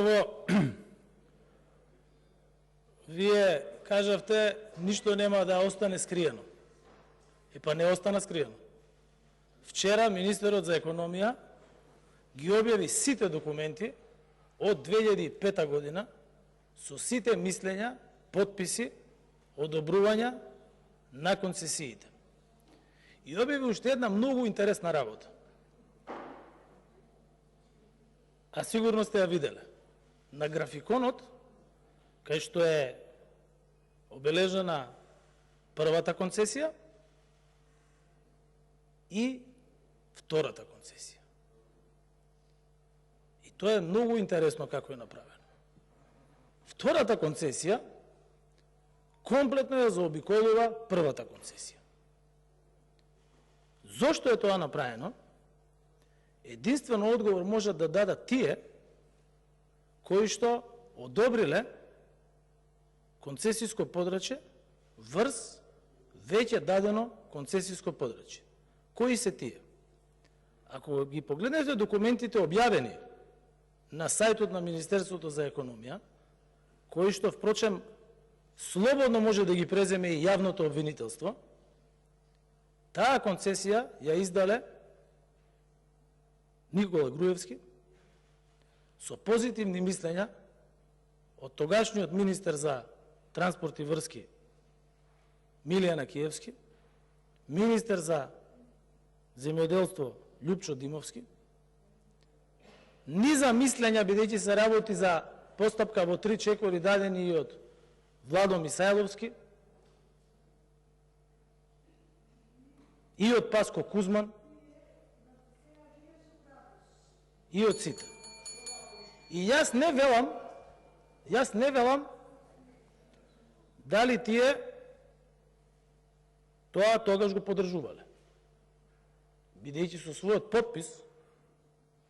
Прво, вие кажавте ништо нема да остане скриено. Па не остана скриено. Вчера министерот за економија ги објави сите документи од 2005 година со сите мислења, подписи, одобрувања на концесиите. И објави уште една многу интересна работа. А сигурно сте ја виделе. На графиконот, кај што е обележена првата концесија и втората концесија. И тоа е многу интересно како е направено. Втората концесија комплетно ја заобиколува првата концесија. Зошто е тоа направено? Единствено одговор може да дадат тие кои што одобриле концесиско подрачје врз веќе дадено концесиско подрачје. Кои се тие? Ако ги погледнете документите објавени на сајтот на Министерството за економија, кои што впрочем слободно може да ги преземе и јавното обвинителство, таа концесија ја издале Никола Груевски со позитивни мислења од тогашниот министер за транспорт и врски Милијана Киевски, министер за земјоделство Љупчо Димовски, низа мислења бидејќи се работи за постапка во 3 чекори дадени и од Владо Мисајловски и од Паско Кузман и од сите. И јас не велам дали тие тоа тогаш го поддржувале. Бидејќи со својот подпис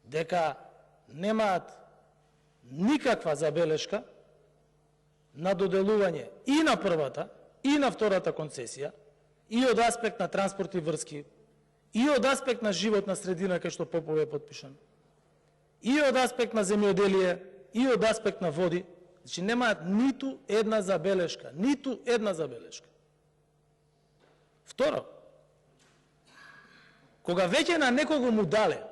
дека немаат никаква забелешка на доделување и на првата и на втората концесија, и од аспект на транспорт и врски, и од аспект на животна средина кај што Попове е подпишан, и од аспект на земјоделие, и од аспект на води, значи немаат ниту една забелешка, ниту една забелешка. Второ, кога веќе на некого му дале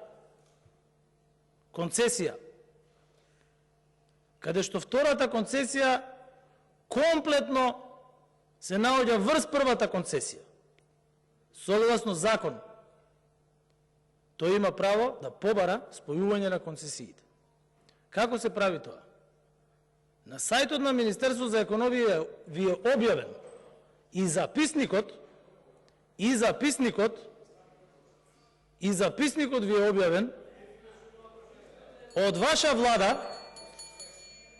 концесија, каде што втората концесија комплетно се наоѓа врз првата концесија, согласно закон, тој има право да побара спојување на концесиите. Како се прави тоа? На сајтот на Министерство за економија ви е објавен и записникот ви е објавен од ваша влада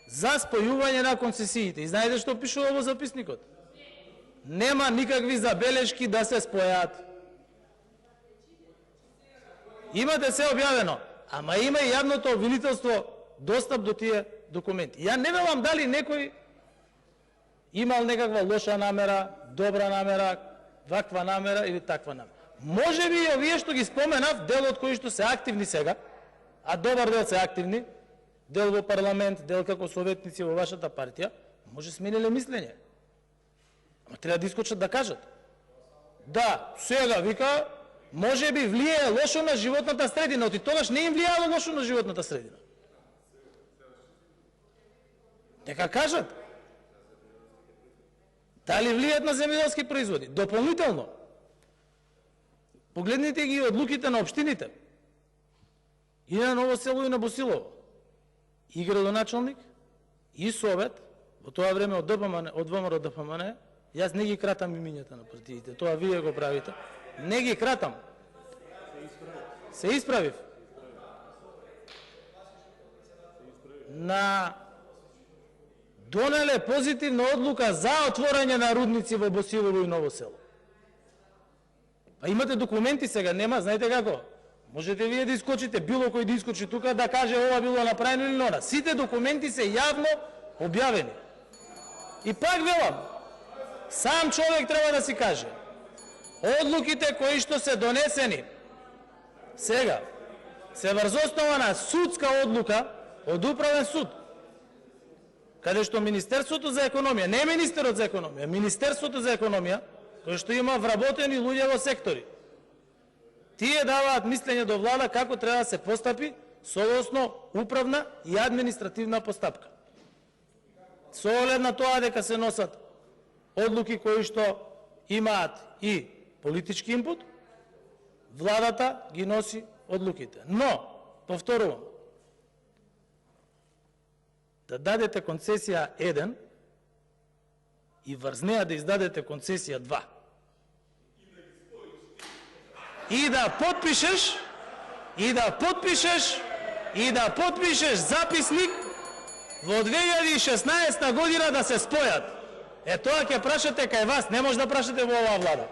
за спојување на концесиите. И знаете што пишува во записникот? Нема никакви забелешки да се спојат. Имате се објавено, ама има и јавното обвинителство достап до тие документи. Ја не велам дали некој имал некаква лоша намера, добра намера, ваква намера или таква намера. Може би и овие што ги споменав, дел од кои што се активни сега, а добар дел се активни, дел во парламент, дел како советници во вашата партија, може смениле мислење. Ама треба да искочат да кажат. Да, сега вика, може би влијае лошо на животната средина, оти тогаш не им влијало лошо на животната средина. Нека кажат. Дали влијаат на земјоделски производи? Дополнително. Погледнете ги одлуките на општините. И на Ново село и на Босилово. И градоначалник, и совет, во тоа време од ДПМН, од ВМРО ДПМН, јас не ги кратам имињата на партиите, тоа вие го правите. Не ги кратам. Се исправив. На донеле позитивна одлука за отворање на рудници во Босилово и Ново село. Па имате документи сега, нема, знаете како? Можете вие да искочите, било кој да искочи тука да каже ова било направено или она. Сите документи се јавно објавени. И пак велам, сам човек треба да си каже, одлуките кои што се донесени сега се врз основа на судска одлука од управен суд. каде што Министерството за економија, не министерот за економија, Министерството за економија, кој што има вработени луѓе во сектори, тие даваат мислење до влада како треба да се постапи соодносно управна и административна постапка. Со оглед на тоа дека се носат одлуки кои што имаат и политички инпут, владата ги носи одлуките. Но, повторувам, да дадете концесија 1 и врз неа да издадете концесија 2. И да подпишеш записник во 2016 година да се спојат. Тоа ќе прашате кај вас, не може да прашате во оваа влада.